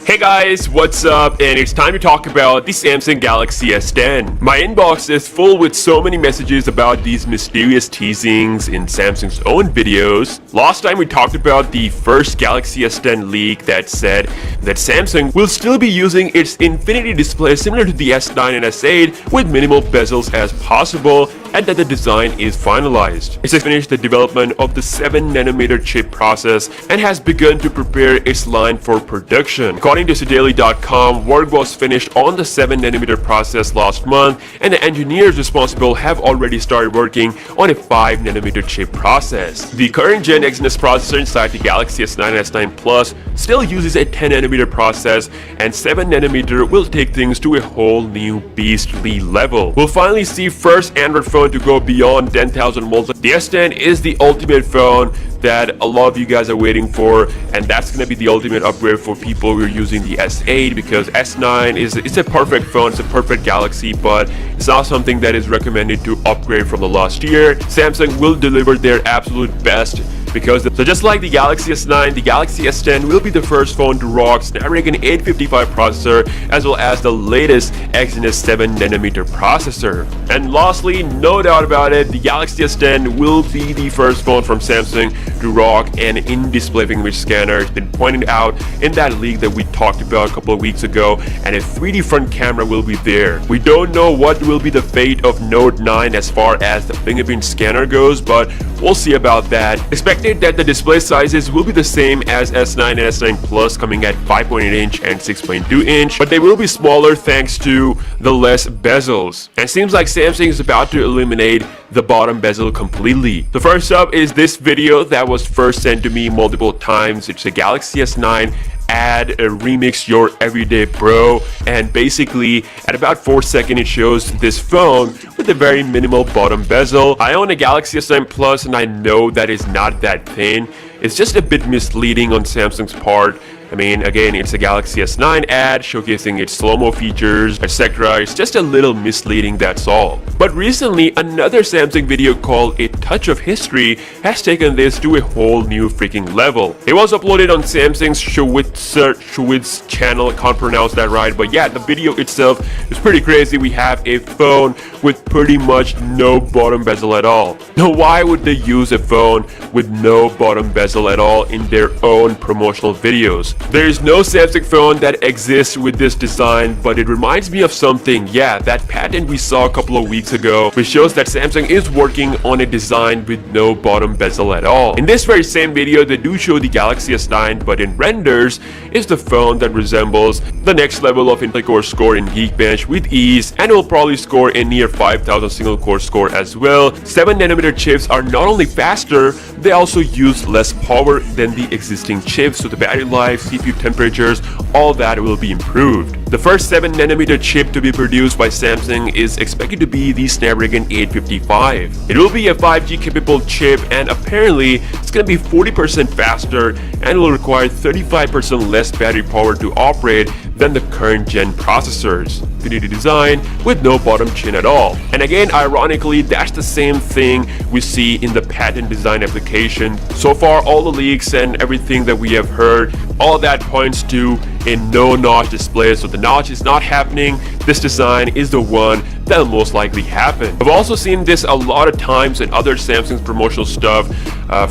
Hey guys, what's up? And it's time to talk about the Samsung Galaxy S10. My inbox is full with so many messages about these mysterious teasings in Samsung's own videos. Last time we talked about the first Galaxy S10 leak that said that Samsung will still be using its infinity display similar to the S9 and S8 with minimal bezels as possible, and that the design is finalized. It has finished the development of the 7nm chip process and has begun to prepare its line for production. According to Daily.com, work was finished on the 7nm process last month, and the engineers responsible have already started working on a 5nm chip process. The current Gen Exynos processor inside the Galaxy S9 and S9 Plus still uses a 10nm process, and 7nm will take things to a whole new beastly level. We'll finally see first Android phone to go beyond 10,000 volts. The S10 is the ultimate phone that a lot of you guys are waiting for, and that's going to be the ultimate upgrade for people who are using the S8, because S9 it's a perfect phone, it's a perfect Galaxy, but it's not something that is recommended to upgrade from the last year. Samsung will deliver their absolute best, because so just like the Galaxy S9, the Galaxy S10 will be the first phone to rock Snapdragon 855 processor as well as the latest Exynos 7nm processor. And lastly, no doubt about it, the Galaxy S10 will be the first phone from Samsung to rock an in-display fingerprint scanner. It's been pointed out in that leak that we talked about a couple of weeks ago, and a 3D front camera will be there. We don't know what will be the fate of Note 9 as far as the fingerprint scanner goes, but we'll see about that. Expected that the display sizes will be the same as S9 and S9 Plus, coming at 5.8 inch and 6.2 inch, but they will be smaller thanks to the less bezels. And it seems like Samsung is about to eliminate the bottom bezel completely. The first up is this video that was first sent to me multiple times. It's a Galaxy S9 ad, a remix your everyday bro, and basically at about 4 seconds it shows this phone with a very minimal bottom bezel. I own a Galaxy S9 Plus and I know that is not that thin. It's just a bit misleading on Samsung's part. I mean, again, it's a Galaxy S9 ad showcasing its slow-mo features, etc. It's just a little misleading, that's all. But recently, another Samsung video called A Touch of History has taken this to a whole new freaking level. It was uploaded on Samsung's Schwitz channel, I can't pronounce that right, but yeah, the video itself is pretty crazy. We have a phone with pretty much no bottom bezel at all. Now, why would they use a phone with no bottom bezel at all in their own promotional videos? There is no Samsung phone that exists with this design, but it reminds me of something. Yeah, that patent we saw a couple of weeks ago, which shows that Samsung is working on a design with no bottom bezel at all. In this very same video, they do show the Galaxy S9, but in renders is the phone that resembles the next level of intel-core score in Geekbench with ease, and will probably score a near 5,000 single-core score as well. 7nm chips are not only faster, they also use less power than the existing chips, so the battery life, CPU temperatures, all that will be improved. The first 7nm chip to be produced by Samsung is expected to be the Snapdragon 855. It will be a 5G capable chip, and apparently it's going to be 40% faster and will require 35% less battery power to operate than the current gen processors. Infinity design with no bottom chin at all. And again, ironically, that's the same thing we see in the patent design application. So far, all the leaks and everything that we have heard, all that points to a no notch display, so the notch is not happening. This design is the one that'll most likely happen. I've also seen this a lot of times in other Samsung's promotional stuff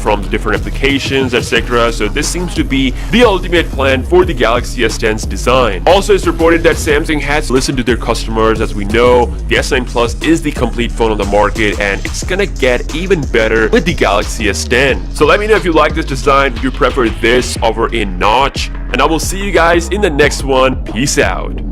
from the different applications, etc. So this seems to be the ultimate plan for the Galaxy S10's design. Also, it's reported that Samsung has listened to their customers. As we know, the S9 Plus is the complete phone on the market, and it's gonna get even better with the Galaxy S10. So let me know if you like this design, if you prefer this over a notch, and I will see you guys in the next one. Peace out.